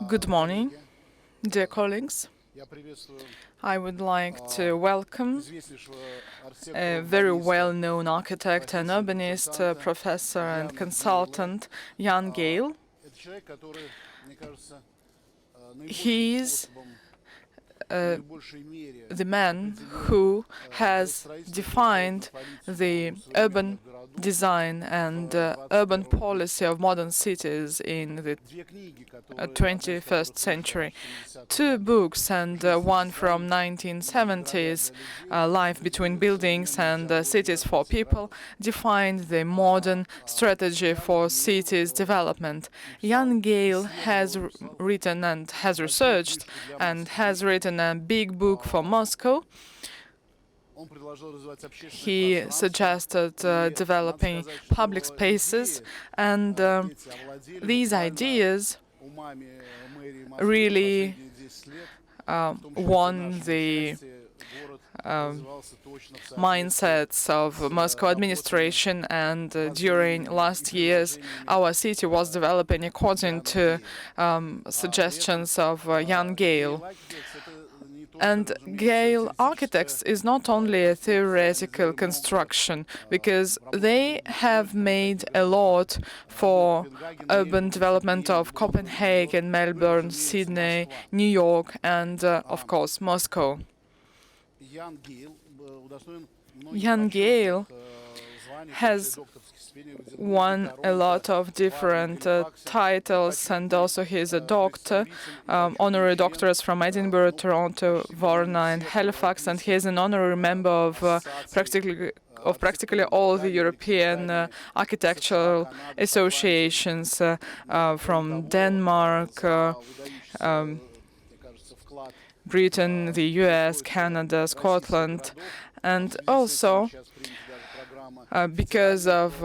Good morning, dear colleagues. I would like to welcome a very well-known architect and urbanist, professor and consultant, Gehl. He is the man who has defined the urban design and urban policy of modern cities in the 21st century. Two books and one from 1970s, Life Between Buildings and Cities for People, defined the modern strategy for cities development. Gehl has written and has researched and has written a big book for Moscow. He suggested developing public spaces, and these ideas really won the mindsets of Moscow administration, and during last years our city was developing according to suggestions of Gehl. And Gehl Architects is not only a theoretical construction, because they have made a lot for urban development of Copenhagen, Melbourne, Sydney, New York, and of course Moscow. Gehl has won a lot of different titles, and also he is a doctor, honorary doctors from Edinburgh, Toronto, Varna and Halifax, and he is an honorary member of practically all the European architectural associations from Denmark, Britain, the US, Canada, Scotland, and also because of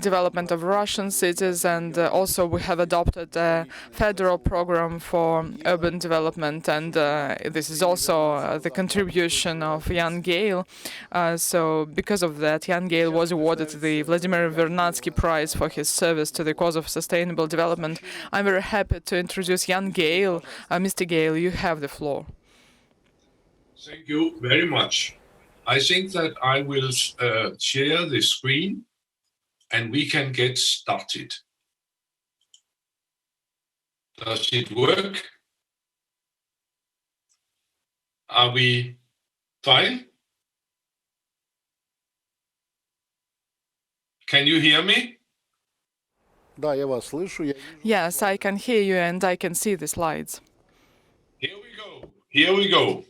development of Russian cities, and also we have adopted a federal program for urban development, and this is also the contribution of Gehl. So because of that, Gehl was awarded the Vladimir Vernadsky Prize for his service to the cause of sustainable development. I'm very happy to introduce Gehl. Mr. Gehl, you have the floor. Thank you very much. I think that I will share the screen and we can get started. Does it work? Are we fine? Can you hear me? Yes, I can hear you and I can see the slides. Here we go. Here we go.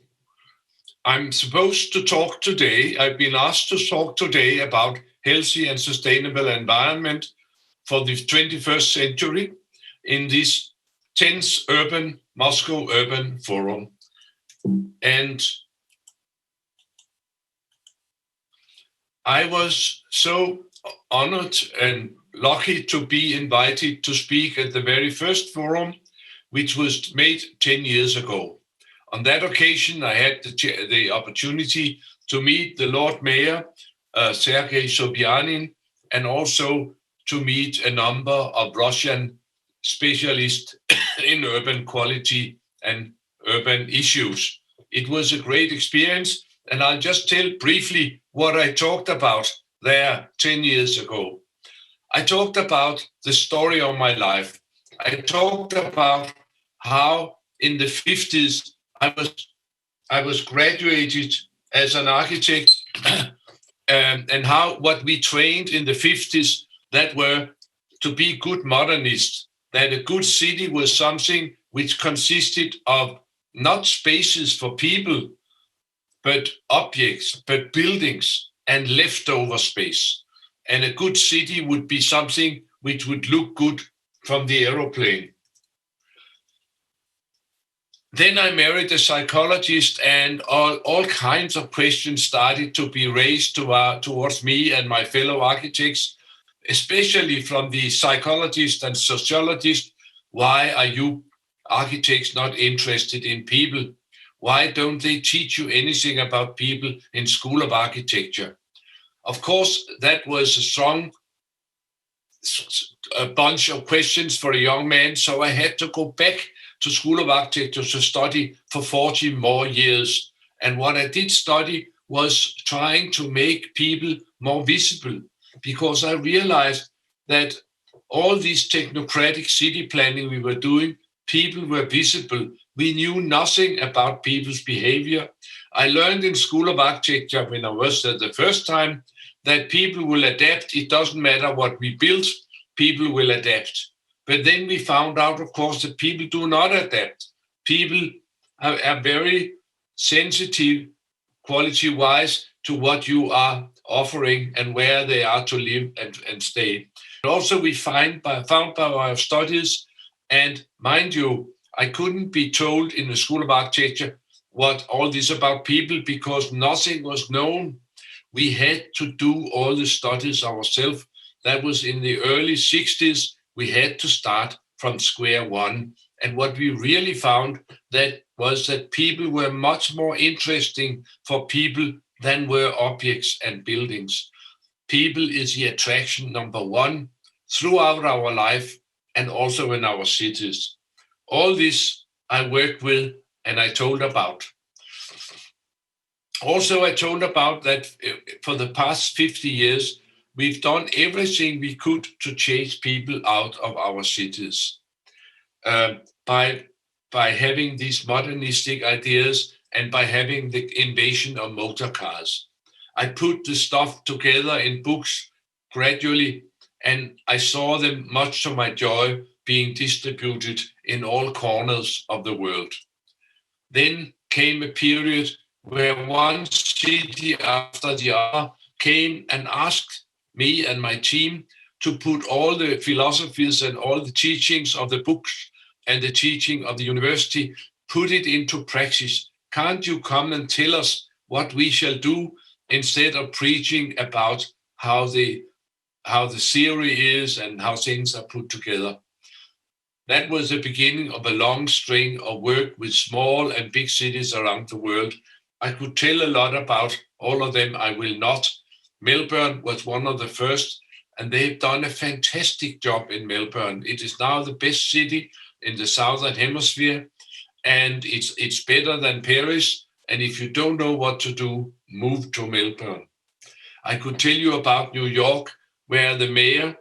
I'm supposed to talk today. I've been asked to talk today about healthy and sustainable environment for the 21st century in this 10th Moscow Urban Forum. And I was so honored and lucky to be invited to speak at the very first forum, which was made 10 years ago. On that occasion, I had the opportunity to meet the Lord Mayor, Sergei Sobyanin, and also to meet a number of Russian specialists in urban quality and urban issues. It was a great experience, and I'll just tell briefly what I talked about there 10 years ago. I talked about the story of my life. I talked about how in the 50s I was graduated as an architect, and how what we trained in the 50s that were to be good modernists, that a good city was something which consisted of not spaces for people, but objects, but buildings and leftover space. And a good city would be something which would look good from the aeroplane. Then I married a psychologist, and all kinds of questions started to be raised towards me and my fellow architects, especially from the psychologists and sociologists. Why are you architects not interested in people? Why don't they teach you anything about people in School of Architecture? Of course, that was a bunch of questions for a young man, so I had to go back to School of Architecture to study for 40 more years. And what I did study was trying to make people more visible, because I realized that all this technocratic city planning we were doing, people were visible. We knew nothing about people's behavior. I learned in School of Architecture when I was there the first time that people will adapt. It doesn't matter what we build, people will adapt. But then we found out, of course, that people do not adapt. People are very sensitive, quality-wise, to what you are offering and where they are to live and stay. Also, we found by our studies, and mind you, I couldn't be told in the School of Architecture what all this about people, because nothing was known. We had to do all the studies ourselves. That was in the early 60s. We had to start from square one. And what we really found was that people were much more interesting for people than were objects and buildings. People is the attraction number one throughout our life and also in our cities. All this I worked with and I told about. Also, I told about that for the past 50 years, we've done everything we could to chase people out of our cities by having these modernistic ideas and by having the invasion of motor cars. I put the stuff together in books gradually, and I saw them, much to my joy, being distributed in all corners of the world. Then came a period where one city after the other came and asked me and my team to put all the philosophies and all the teachings of the books and the teaching of the university, put it into practice. Can't you come and tell us what we shall do, instead of preaching about how the theory is and how things are put together? That was the beginning of a long string of work with small and big cities around the world. I could tell a lot about all of them. I will not. Melbourne was one of the first, and they've done a fantastic job in Melbourne. It is now the best city in the Southern Hemisphere, and it's better than Paris. And if you don't know what to do, move to Melbourne. I could tell you about New York, where the mayor,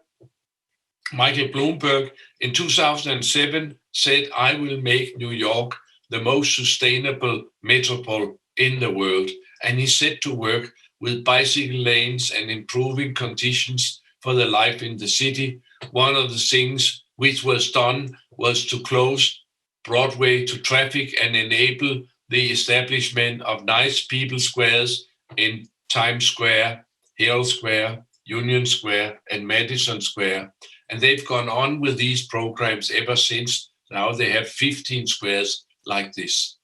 Michael Bloomberg, in 2007 said, I will make New York the most sustainable metropole in the world. And he set to work with bicycle lanes and improving conditions for the life in the city. One of the things which was done was to close Broadway to traffic and enable the establishment of nice people squares in Times Square, Herald Square, Union Square, and Madison Square. And they've gone on with these programs ever since. Now they have 15 squares like this.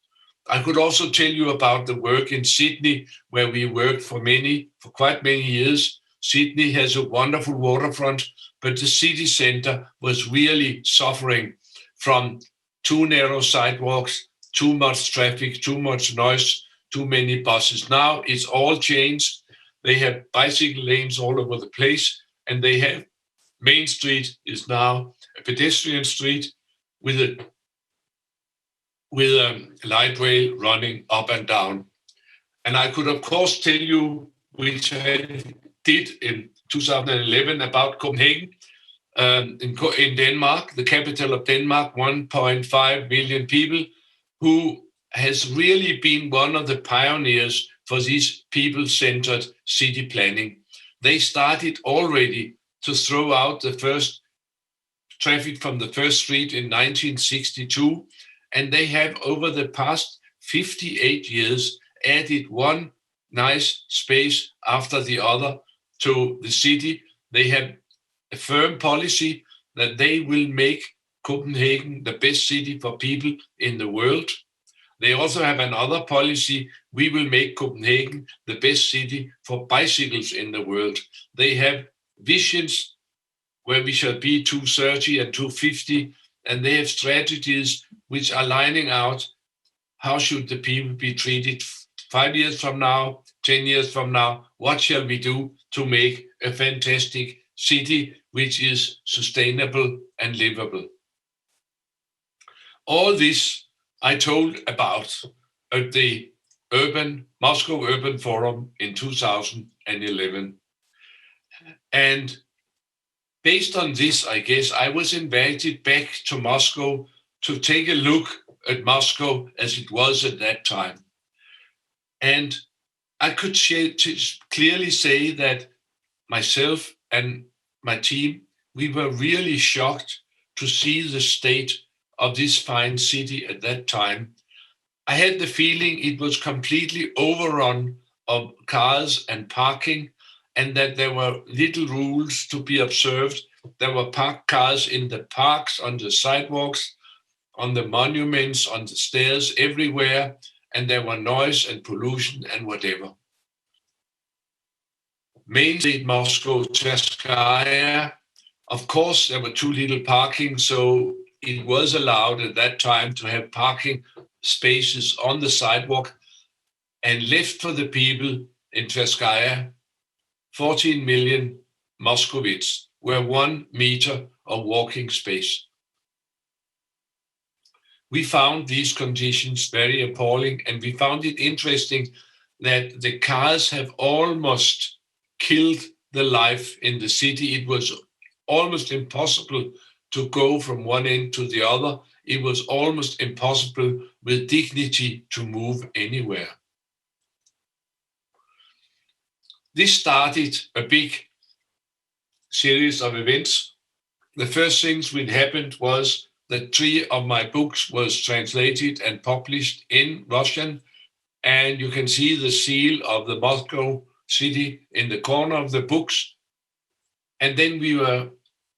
I could also tell you about the work in Sydney, where we worked for quite many years. Sydney has a wonderful waterfront, but the city center was really suffering from too narrow sidewalks, too much traffic, too much noise, too many buses. Now it's all changed. They have bicycle lanes all over the place, and they have Main Street is now a pedestrian street with a light rail running up and down. And I could, of course, tell you, which I did in 2011, about Copenhagen in Denmark, the capital of Denmark, 1.5 million people, who has really been one of the pioneers for this people-centered city planning. They started already to throw out the first traffic from the first street in 1962, and they have, over the past 58 years, added one nice space after the other to the city. They have a firm policy that they will make Copenhagen the best city for people in the world. They also have another policy. We will make Copenhagen the best city for bicycles in the world. They have visions where we shall be 230 and 250, and they have strategies which are lining out how should the people be treated 5 years from now, 10 years from now. What shall we do to make a fantastic city which is sustainable and livable? All this I told about at the Moscow Urban Forum in 2011. And based on this, I guess, I was invited back to Moscow to take a look at Moscow as it was at that time. And I could clearly say that myself and my team, we were really shocked to see the state of this fine city at that time. I had the feeling it was completely overrun of cars and parking, and that there were little rules to be observed. There were parked cars in the parks, on the sidewalks, on the monuments, on the stairs, everywhere, and there were noise and pollution and whatever. Main Street, Moscow, Tverskaya, of course, there were too little parking, so it was allowed at that time to have parking spaces on the sidewalk and left for the people in Tverskaya 14 million Moscovites were 1 meter of walking space. We found these conditions very appalling, and we found it interesting that the cars have almost killed the life in the city. It was almost impossible to go from one end to the other. It was almost impossible with dignity to move anywhere. This started a big series of events. The first things which happened was that 3 of my books was translated and published in Russian, and you can see the seal of the Moscow city in the corner of the books. And then we were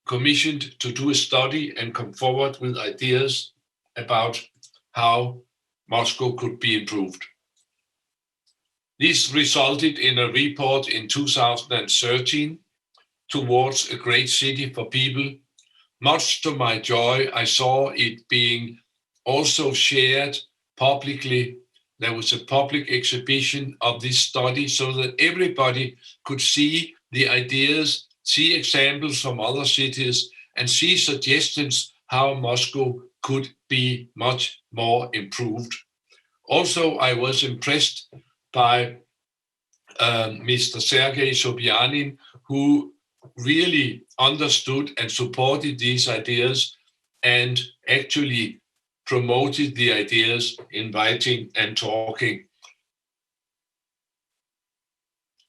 commissioned to do a study and come forward with ideas about how Moscow could be improved. This resulted in a report in 2013 towards a great city for people. Much to my joy, I saw it being also shared publicly. There was a public exhibition of this study so that everybody could see the ideas, see examples from other cities, and see suggestions how Moscow could be much more improved. Also, I was impressed by Mr. Sergei Sobyanin, who really understood and supported these ideas and actually promoted the ideas in writing and talking.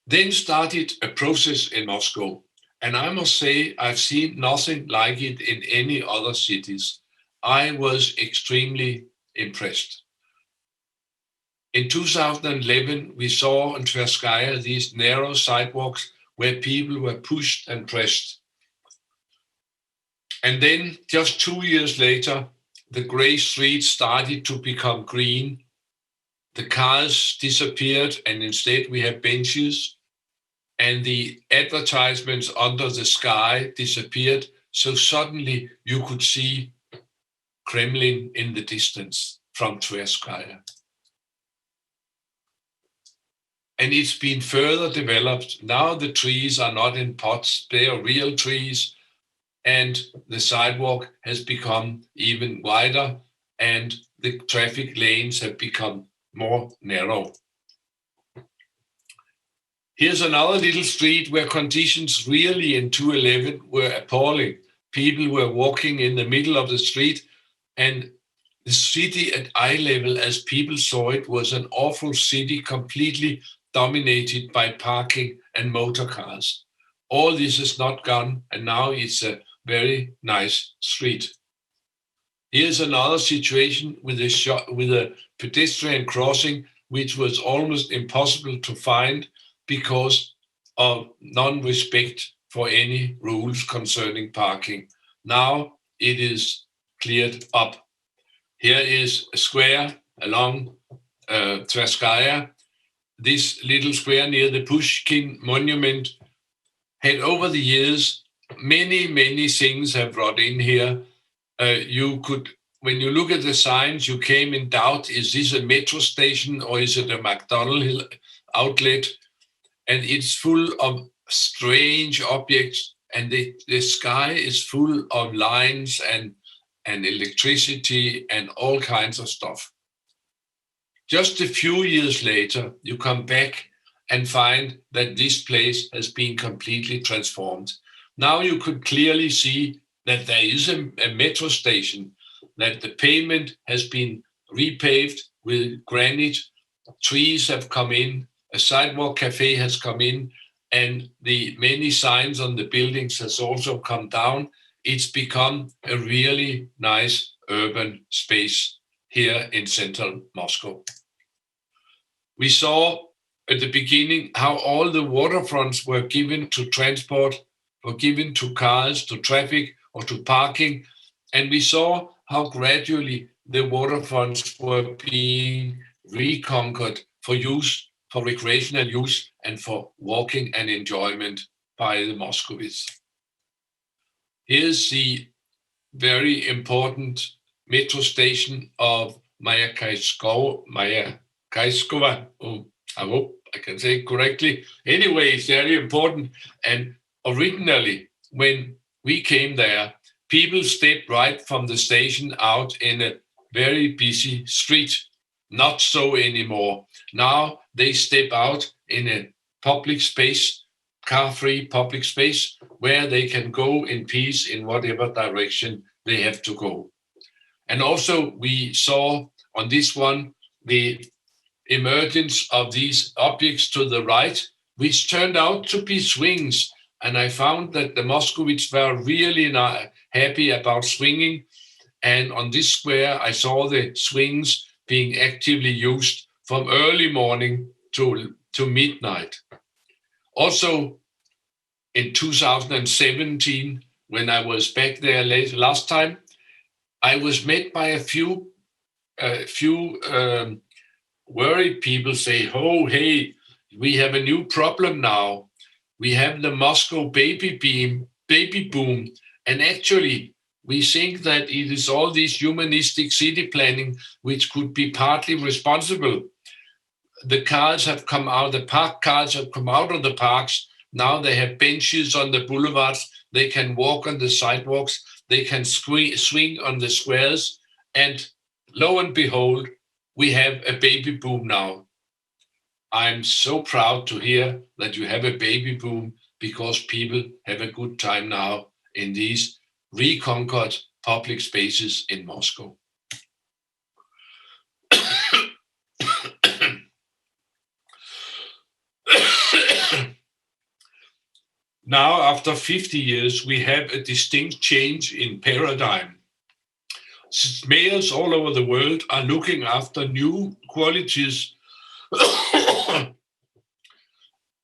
Then started a process in Moscow, and I must say I've seen nothing like it in any other cities. I was extremely impressed. In 2011, we saw in Tverskaya these narrow sidewalks where people were pushed and pressed. And then just 2 years later, the gray streets started to become green. The cars disappeared, and instead we have benches, and the advertisements under the sky disappeared. So suddenly you could see Kremlin in the distance from Tverskaya. And it's been further developed. Now the trees are not in pots, they are real trees, and the sidewalk has become even wider, and the traffic lanes have become more narrow. Here's another little street where conditions really in 2011 were appalling. People were walking in the middle of the street, and the city at eye level, as people saw it, was an awful city, completely dominated by parking and motor cars. All this is not gone, and now it's a very nice street. Here's another situation with a pedestrian crossing, which was almost impossible to find because of non-respect for any rules concerning parking. Now it is cleared up. Here is a square along Tverskaya, this little square near the Pushkin monument, had over the years, many things have brought in here. You could, when you look at the signs, you came in doubt, is this a metro station or is it a McDonald's outlet? And it's full of strange objects, and the sky is full of lines and electricity and all kinds of stuff. Just a few years later, you come back and find that this place has been completely transformed. Now you could clearly see that there is a metro station, that the pavement has been repaved with granite, trees have come in, a sidewalk cafe has come in, and the many signs on the buildings has also come down. It's become a really nice urban space here in central Moscow. We saw at the beginning how all the waterfronts were given to transport, were given to cars, to traffic, or to parking. And we saw how gradually the waterfronts were being reconquered for use, for recreational use, and for walking and enjoyment by the Moscovites. Here's the very important metro station of Mayakaiskova. I hope I can say it correctly. Anyway, it's very important. And originally, when we came there, people stepped right from the station out in a very busy street. Not so anymore. Now they step out in a public space, car-free public space, where they can go in peace in whatever direction they have to go. And also we saw on this one the emergence of these objects to the right, which turned out to be swings. And I found that the Moscovites were really happy about swinging. And on this square, I saw the swings being actively used from early morning to midnight. Also, in 2017, when I was back there last time, I was met by a few worried people say, oh, hey, we have a new problem now. We have the Moscow baby boom. And actually, we think that it is all this humanistic city planning which could be partly responsible. The cars have come out, the park cars have come out of the parks. Now they have benches on the boulevards. They can walk on the sidewalks. They can swing on the squares. And lo and behold, we have a baby boom now. I'm so proud to hear that you have a baby boom because people have a good time now in these reconquered public spaces in Moscow. Now, after 50 years, we have a distinct change in paradigm. Mayors all over the world are looking after new qualities.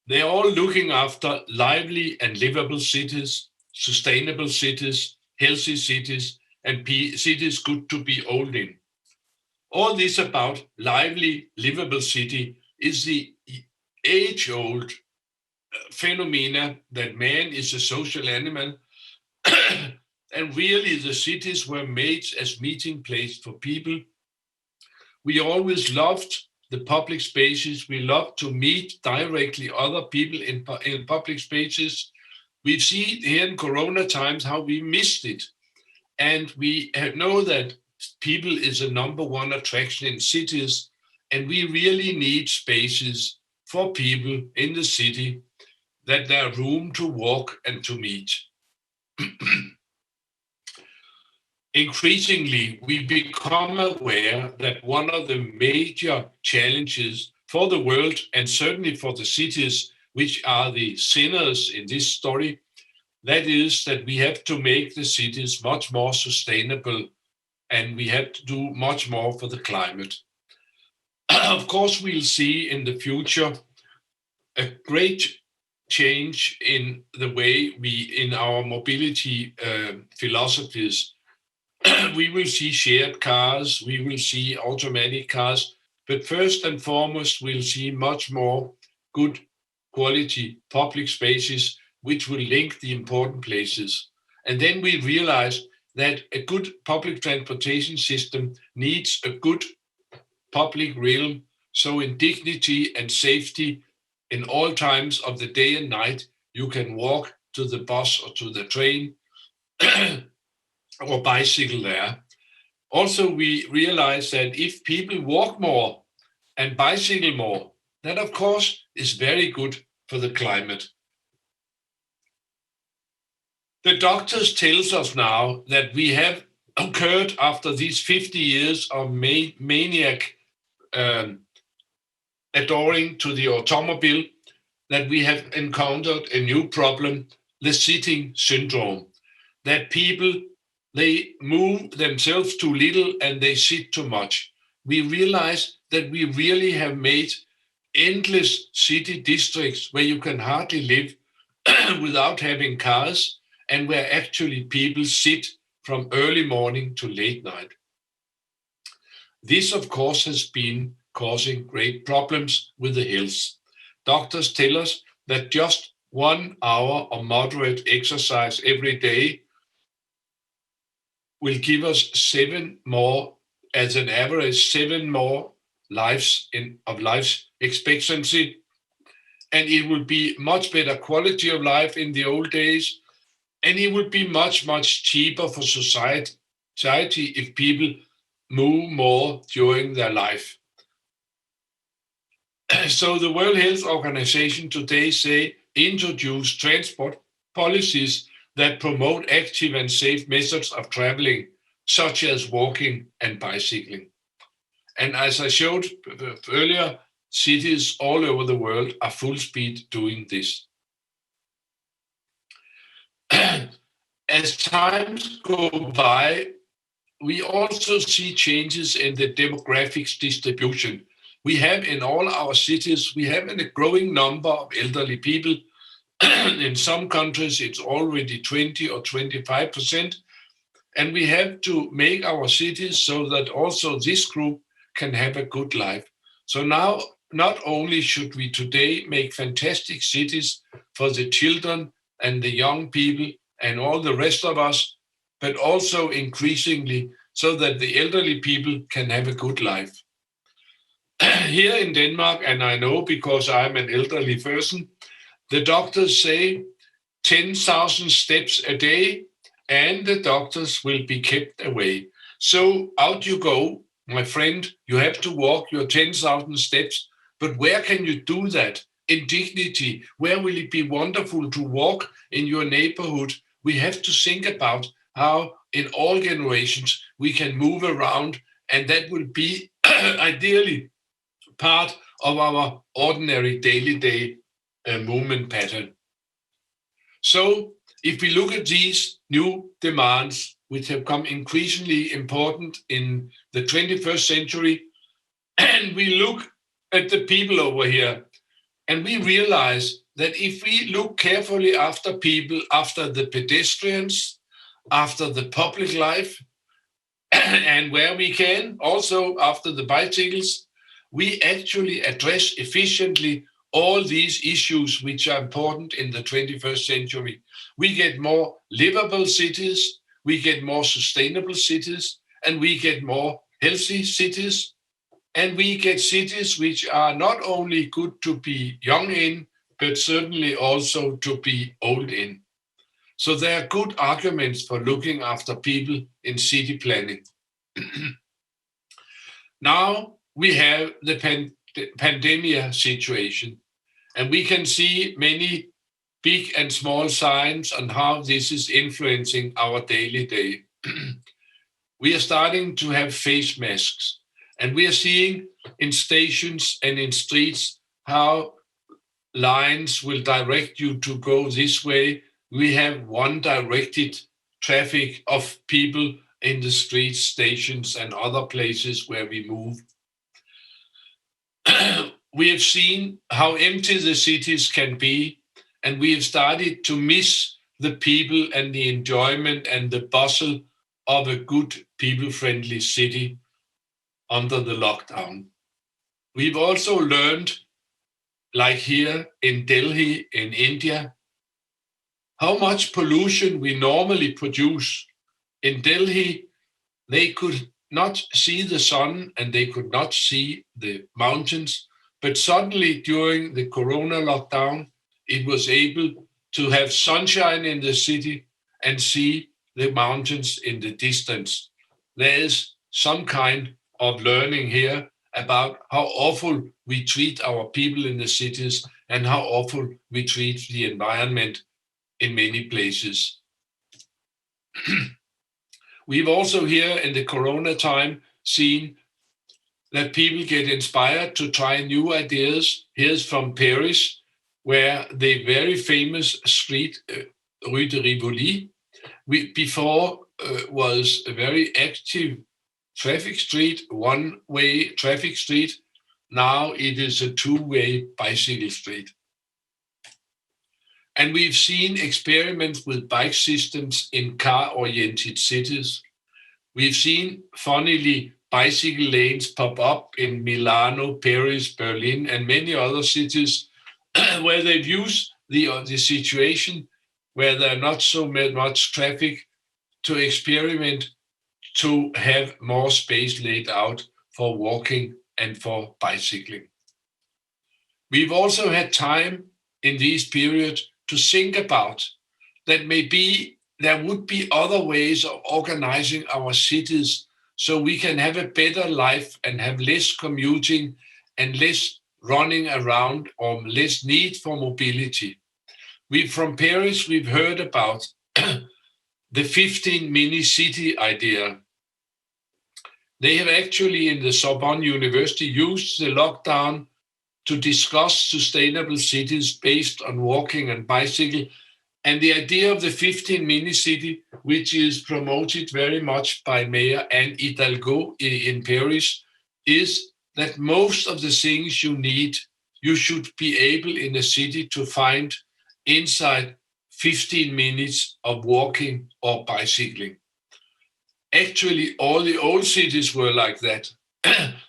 They're all looking after lively and livable cities, sustainable cities, healthy cities, and cities good to be old in. All this about lively, livable city is the age-old phenomena that man is a social animal, and really the cities were made as meeting place for people. We always loved the public spaces. We loved to meet directly other people in public spaces. We see here in Corona times how we missed it. And we know that people is a number one attraction in cities, and we really need spaces for people in the city that there are room to walk and to meet. Increasingly, we become aware that one of the major challenges for the world, and certainly for the cities, which are the sinners in this story, that is that we have to make the cities much more sustainable, and we have to do much more for the climate. Of course, we'll see in the future a great change in the way we, in our mobility philosophies, we will see shared cars, we will see automatic cars, but first and foremost, we'll see much more good quality public spaces which will link the important places. And then we realize that a good public transportation system needs a good public realm, so in dignity and safety in all times of the day and night, you can walk to the bus or to the train or bicycle there. Also, we realize that if people walk more and bicycle more, that of course is very good for the climate. The doctors tells us now that we have occurred after these 50 years of maniac adoring to the automobile, that we have encountered a new problem, the sitting syndrome, that people, they move themselves too little and they sit too much. We realize that we really have made endless city districts where you can hardly live without having cars, and where actually people sit from early morning to late night. This, of course, has been causing great problems with the health. Doctors tell us that just 1 hour of moderate exercise every day will give us 7 more, as an average, 7 more lives of life expectancy. And it will be much better quality of life in the old days. And it would be much, much cheaper for society if people move more during their life. So the World Health Organization today say introduce transport policies that promote active and safe methods of traveling, such as walking and bicycling. And as I showed earlier, cities all over the world are full speed doing this. As times go by, we also see changes in the demographics distribution. We have in all our cities, we have a growing number of elderly people. In some countries, it's already 20 or 25%. And we have to make our cities so that also this group can have a good life. So now, not only should we today make fantastic cities for the children and the young people and all the rest of us, but also increasingly so that the elderly people can have a good life. Here in Denmark, and I know because I'm an elderly person, the doctors say 10,000 steps a day and the doctors will be kept away. So out you go, my friend, you have to walk your 10,000 steps, but where can you do that in dignity? Where will it be wonderful to walk in your neighborhood? We have to think about how in all generations we can move around, and that will be ideally part of our ordinary daily movement pattern. So if we look at these new demands, which have come increasingly important in the 21st century, and we look at the people over here, and we realize that if we look carefully after people, after the pedestrians, after the public life, and where we can, also after the bicycles, we actually address efficiently all these issues which are important in the 21st century. We get more livable cities, we get more sustainable cities, and we get more healthy cities. And we get cities which are not only good to be young in, but certainly also to be old in. So there are good arguments for looking after people in city planning. Now we have the pandemic situation, and we can see many big and small signs on how this is influencing our daily day. We are starting to have face masks, and we are seeing in stations and in streets how lines will direct you to go this way. We have one directed traffic of people in the streets, stations, and other places where we move. We have seen how empty the cities can be, and we have started to miss the people and the enjoyment and the bustle of a good people-friendly city under the lockdown. We've also learned, like here in Delhi in India, how much pollution we normally produce. In Delhi, they could not see the sun and they could not see the mountains, but suddenly during the corona lockdown, it was able to have sunshine in the city and see the mountains in the distance. There is some kind of learning here about how awful we treat our people in the cities and how awful we treat the environment in many places. We've also here in the corona time seen that people get inspired to try new ideas. Here's from Paris, where the very famous street, Rue de Rivoli, before was a very active traffic street, one-way traffic street. Now it is a two-way bicycle street. And we've seen experiments with bike systems in car-oriented cities. We've seen, funnily, bicycle lanes pop up in Milano, Paris, Berlin, and many other cities where they've used the situation where there are not so much traffic to experiment to have more space laid out for walking and for bicycling. We've also had time in these periods to think about that maybe there would be other ways of organizing our cities so we can have a better life and have less commuting and less running around or less need for mobility. From Paris, we've heard about the 15 mini city idea. They have actually in the Sorbonne University used the lockdown to discuss sustainable cities based on walking and bicycle. And the idea of the 15 mini city, which is promoted very much by Mayor Anne Hidalgo in Paris, is that most of the things you need, you should be able in a city to find inside 15 minutes of walking or bicycling. Actually, all the old cities were like that,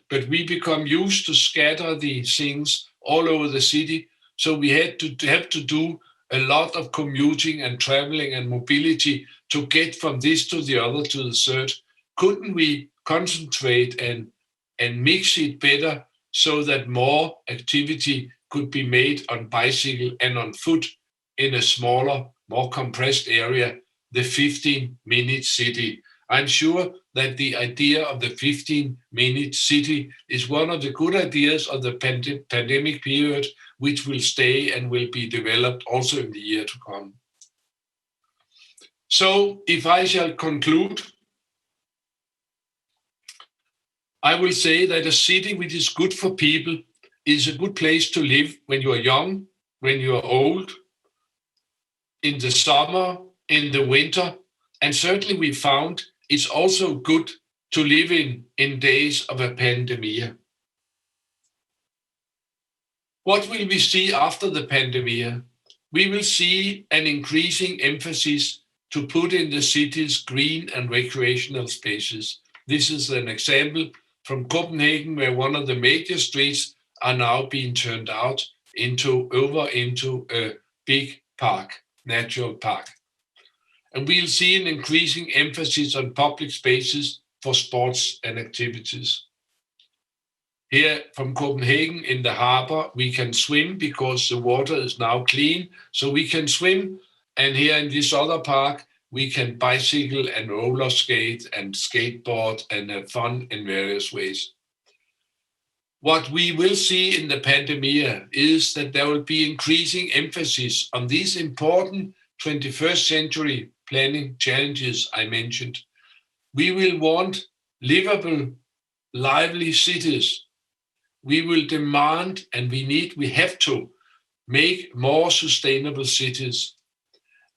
but we become used to scatter the things all over the city. So we have to do a lot of commuting and traveling and mobility to get from this to the other to the third. Couldn't we concentrate and mix it better so that more activity could be made on bicycle and on foot in a smaller, more compressed area, the 15-minute city? I'm sure that the idea of the 15-minute city is one of the good ideas of the pandemic period, which will stay and will be developed also in the year to come. So if I shall conclude, I will say that a city which is good for people is a good place to live when you are young, when you are old, in the summer, in the winter, and certainly we found it's also good to live in days of a pandemic. What will we see after the pandemic? We will see an increasing emphasis to put in the cities green and recreational spaces. This is an example from Copenhagen, where one of the major streets are now being turned out into a big park, natural park. And we'll see an increasing emphasis on public spaces for sports and activities. Here from Copenhagen in the harbor, we can swim because the water is now clean, so we can swim. And here in this other park, we can bicycle and roller skate and skateboard and have fun in various ways. What we will see in the pandemic is that there will be increasing emphasis on these important 21st century planning challenges I mentioned. We will want livable, lively cities. We will demand, and we have to make more sustainable cities.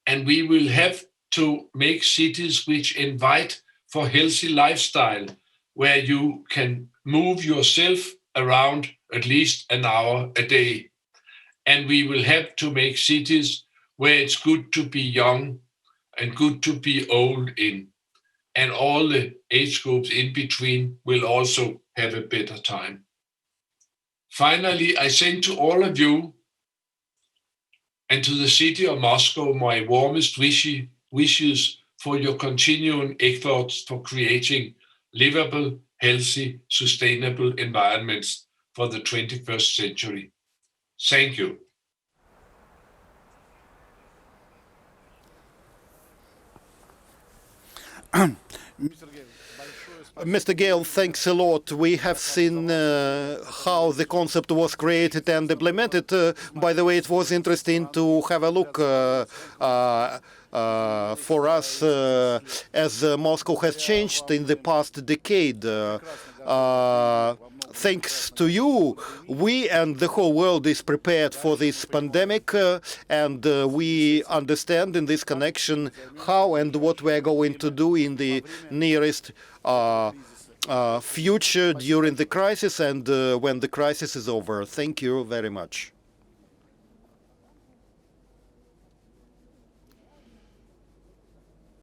And we will have to make cities which invite for healthy lifestyle, where you can move yourself around at least an hour a day. And we will have to make cities where it's good to be young and good to be old in. and all the age groups in between will also have a better time. Finally, I send to all of you and to the city of Moscow my warmest wishes for your continuing efforts for creating livable, healthy, sustainable environments for the 21st century. Thank you. Mr. Gehl, thanks a lot. We have seen how the concept was created and implemented. By the way, it was interesting to have a look for us as Moscow has changed in the past decade. Thanks to you, we and the whole world is prepared for this pandemic, and we understand in this connection how and what we are going to do in the nearest future during the crisis and when the crisis is over. Thank you very much.